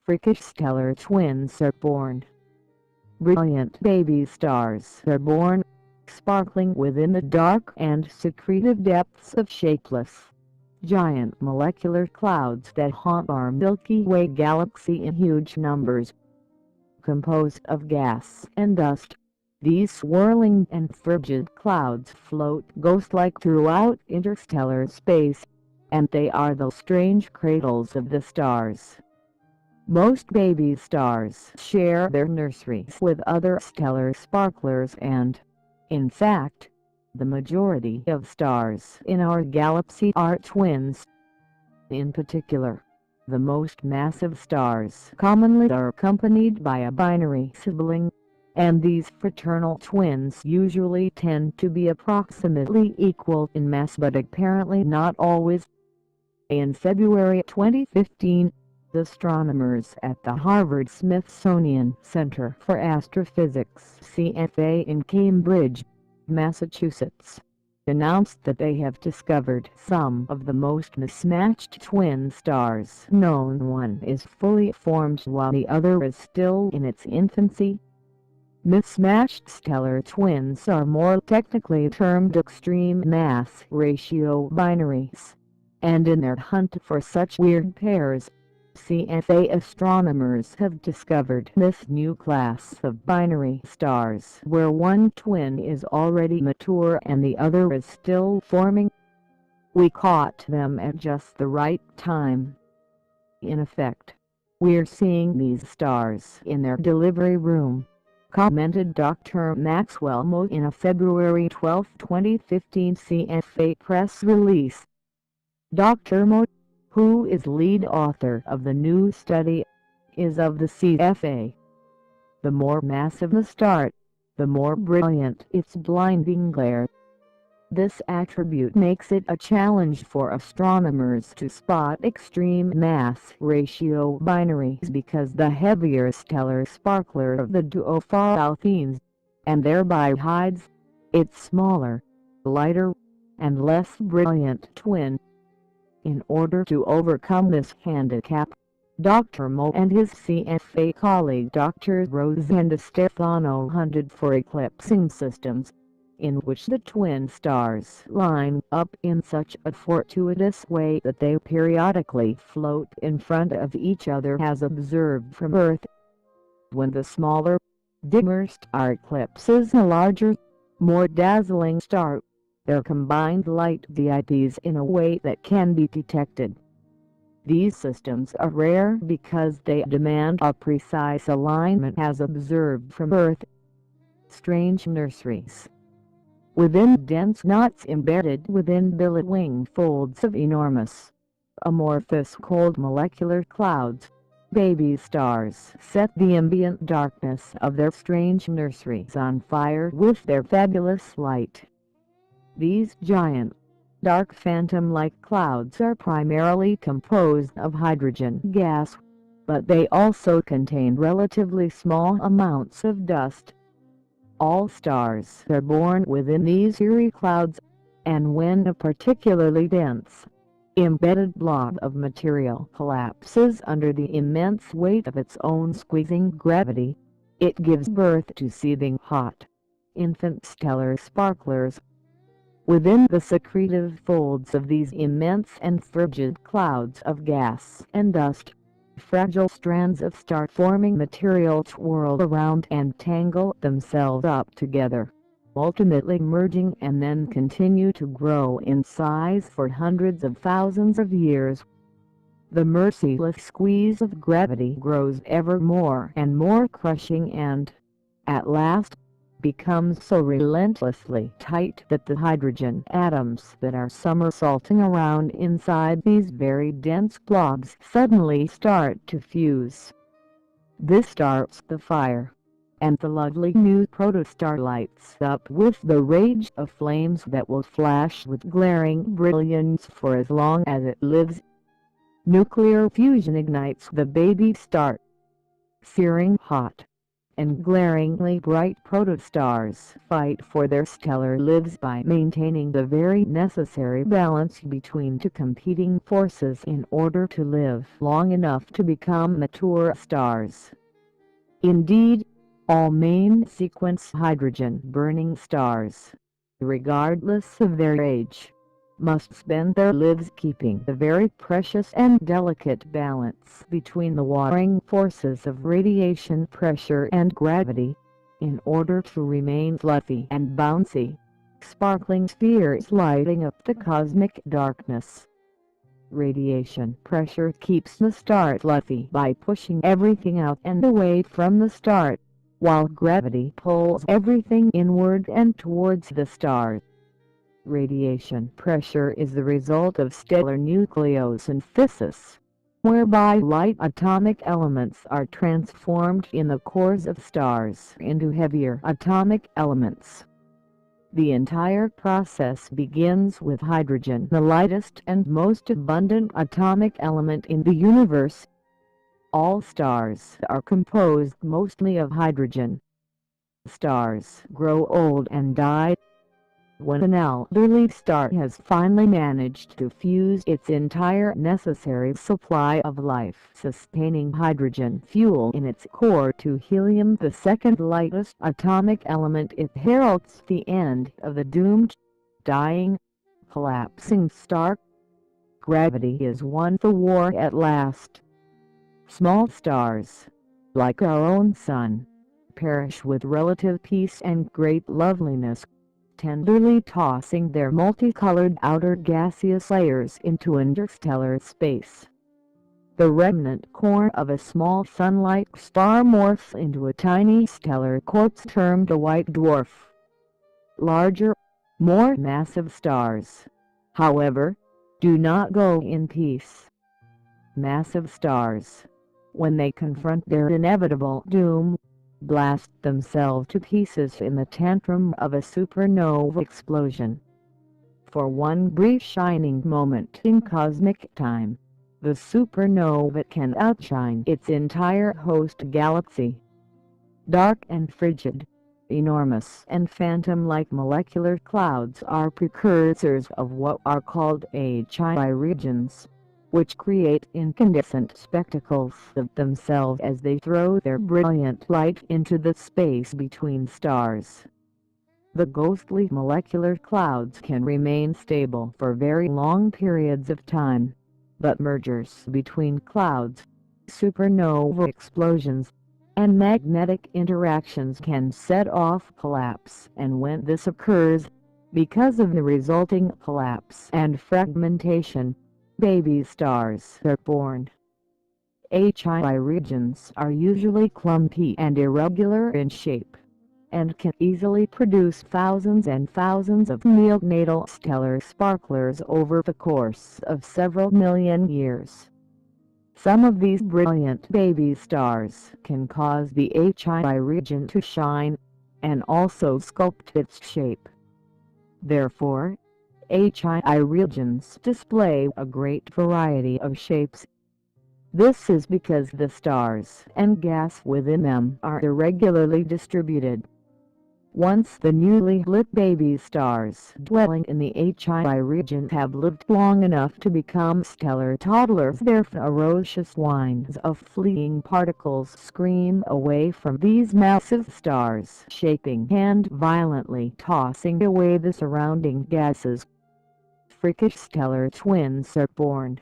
freakish stellar twins are born. Brilliant baby stars are born, sparkling within the dark and secretive depths of shapeless, giant molecular clouds that haunt our Milky Way galaxy in huge numbers. Composed of gas and dust, these swirling and frigid clouds float ghost-like throughout interstellar space, and they are the strange cradles of the stars. Most baby stars share their nurseries with other stellar sparklers and, in fact, the majority of stars in our galaxy are twins. In particular, the most massive stars commonly are accompanied by a binary sibling, and these fraternal twins usually tend to be approximately equal in mass but apparently not always. In February 2015, astronomers at the Harvard-Smithsonian Center for Astrophysics (CFA) in Cambridge, Massachusetts, announced that they have discovered some of the most mismatched twin stars known. One is fully formed while the other is still in its infancy. Mismatched stellar twins are more technically termed extreme mass ratio binaries, and in their hunt for such weird pairs, CFA astronomers have discovered this new class of binary stars where one twin is already mature and the other is still forming. "We caught them at just the right time. In effect, we're seeing these stars in their delivery room," commented Dr. Maxwell Moe in a February 12, 2015 CFA press release. Dr. Moe, who is lead author of the new study, is of the CFA. The more massive the star, the more brilliant its blinding glare. This attribute makes it a challenge for astronomers to spot extreme mass ratio binaries because the heavier stellar sparkler of the duo far outhines, and thereby hides, its smaller, lighter, and less brilliant twin. In order to overcome this handicap, Dr. Moe and his CFA colleague Dr. Rosanne DiStefano hunted for eclipsing systems, in which the twin stars line up in such a fortuitous way that they periodically float in front of each other as observed from Earth. When the smaller, dimmer star eclipses a larger, more dazzling star, their combined light dips in a way that can be detected. These systems are rare because they demand a precise alignment as observed from Earth. Strange nurseries. Within dense knots embedded within billet wing folds of enormous, amorphous cold molecular clouds, baby stars set the ambient darkness of their strange nurseries on fire with their fabulous light. These giant, dark phantom-like clouds are primarily composed of hydrogen gas, but they also contain relatively small amounts of dust. All stars are born within these eerie clouds, and when a particularly dense, embedded blob of material collapses under the immense weight of its own squeezing gravity, it gives birth to seething hot, infant stellar sparklers. Within the secretive folds of these immense and frigid clouds of gas and dust, fragile strands of star-forming material twirl around and tangle themselves up together, ultimately merging and then continue to grow in size for hundreds of thousands of years. The merciless squeeze of gravity grows ever more and more crushing and, at last, becomes so relentlessly tight that the hydrogen atoms that are somersaulting around inside these very dense blobs suddenly start to fuse. This starts the fire, and the lovely new protostar lights up with the rage of flames that will flash with glaring brilliance for as long as it lives. Nuclear fusion ignites the baby star. Searing hot, and glaringly bright protostars fight for their stellar lives by maintaining the very necessary balance between two competing forces in order to live long enough to become mature stars. Indeed, all main-sequence hydrogen-burning stars, regardless of their age, must spend their lives keeping the very precious and delicate balance between the warring forces of radiation pressure and gravity, in order to remain fluffy and bouncy, sparkling spheres lighting up the cosmic darkness. Radiation pressure keeps the star fluffy by pushing everything out and away from the star, while gravity pulls everything inward and towards the star. Radiation pressure is the result of stellar nucleosynthesis, whereby light atomic elements are transformed in the cores of stars into heavier atomic elements. The entire process begins with hydrogen, the lightest and most abundant atomic element in the universe. All stars are composed mostly of hydrogen. Stars grow old and die. When an elderly star has finally managed to fuse its entire necessary supply of life-sustaining hydrogen fuel in its core to helium, the second lightest atomic element, it heralds the end of the doomed, dying, collapsing star. Gravity is won the war at last. Small stars, like our own Sun, perish with relative peace and great loveliness, tenderly tossing their multicolored outer gaseous layers into interstellar space. The remnant core of a small sun-like star morphs into a tiny stellar corpse termed a white dwarf. Larger, more massive stars, however, do not go in peace. Massive stars, when they confront their inevitable doom, blast themselves to pieces in the tantrum of a supernova explosion. For one brief shining moment in cosmic time, the supernova can outshine its entire host galaxy. Dark and frigid, enormous and phantom-like molecular clouds are precursors of what are called HI regions, which create incandescent spectacles of themselves as they throw their brilliant light into the space between stars. The ghostly molecular clouds can remain stable for very long periods of time, but mergers between clouds, supernova explosions, and magnetic interactions can set off collapse, and when this occurs, because of the resulting collapse and fragmentation, baby stars are born. HI regions are usually clumpy and irregular in shape, and can easily produce thousands and thousands of neonatal stellar sparklers over the course of several million years. Some of these brilliant baby stars can cause the HI region to shine, and also sculpt its shape. Therefore, HI regions display a great variety of shapes. This is because the stars and gas within them are irregularly distributed. Once the newly lit baby stars dwelling in the HI region have lived long enough to become stellar toddlers, their ferocious whines of fleeing particles scream away from these massive stars, shaking and violently tossing away the surrounding gases. Freakish stellar twins are born.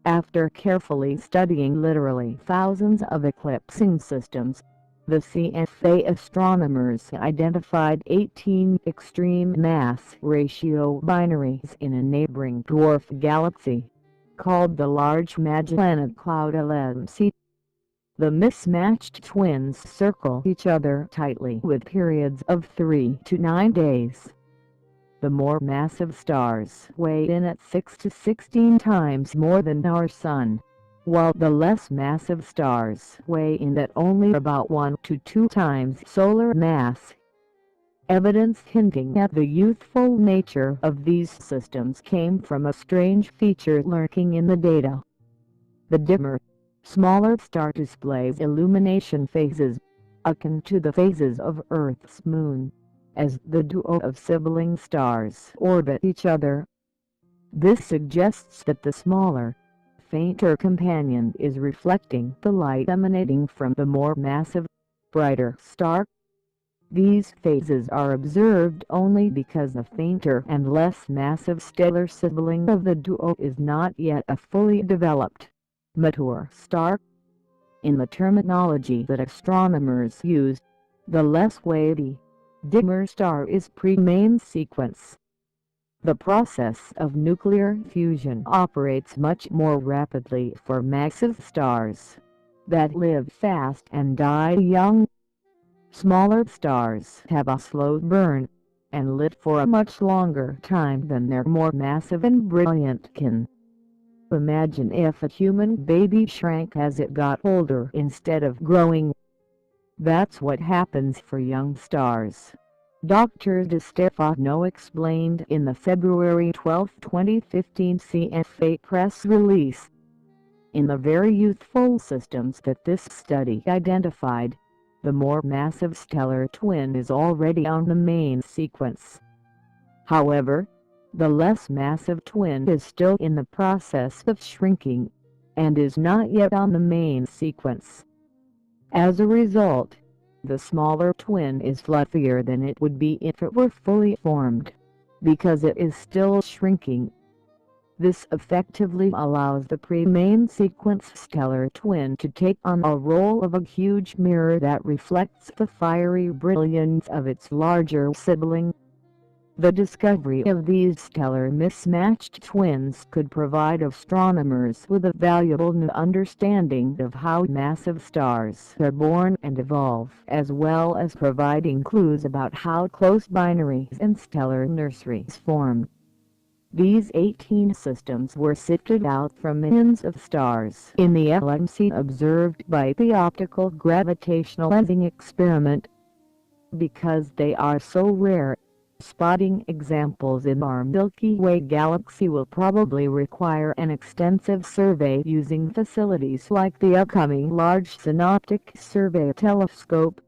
After carefully studying literally thousands of eclipsing systems, the CFA astronomers identified 18 extreme mass ratio binaries in a neighboring dwarf galaxy, called the Large Magellanic Cloud LMC. The mismatched twins circle each other tightly with periods of 3 to 9 days. The more massive stars weigh in at 6 to 16 times more than our Sun, while the less massive stars weigh in at only about 1 to 2 times solar mass. Evidence hinting at the youthful nature of these systems came from a strange feature lurking in the data. The dimmer, smaller star displays illumination phases, akin to the phases of Earth's moon, as the duo of sibling stars orbit each other. This suggests that the smaller, fainter companion is reflecting the light emanating from the more massive, brighter star. These phases are observed only because the fainter and less massive stellar sibling of the duo is not yet a fully developed, mature star. In the terminology that astronomers use, the less weighty, dimmer star is pre-main sequence. The process of nuclear fusion operates much more rapidly for massive stars that live fast and die young. Smaller stars have a slow burn and live for a much longer time than their more massive and brilliant kin. Imagine if a human baby shrank as it got older instead of growing. That's what happens for young stars, Dr. DiStefano explained in the February 12, 2015 CFA press release. In the very youthful systems that this study identified, the more massive stellar twin is already on the main sequence. However, the less massive twin is still in the process of shrinking, and is not yet on the main sequence. As a result, the smaller twin is fluffier than it would be if it were fully formed, because it is still shrinking. This effectively allows the pre-main sequence stellar twin to take on a role of a huge mirror that reflects the fiery brilliance of its larger sibling. The discovery of these stellar mismatched twins could provide astronomers with a valuable new understanding of how massive stars are born and evolve, as well as providing clues about how close binaries and stellar nurseries form. These 18 systems were sifted out from millions of stars in the LMC observed by the optical gravitational lensing experiment. Because they are so rare, spotting examples in our Milky Way galaxy will probably require an extensive survey using facilities like the upcoming Large Synoptic Survey Telescope.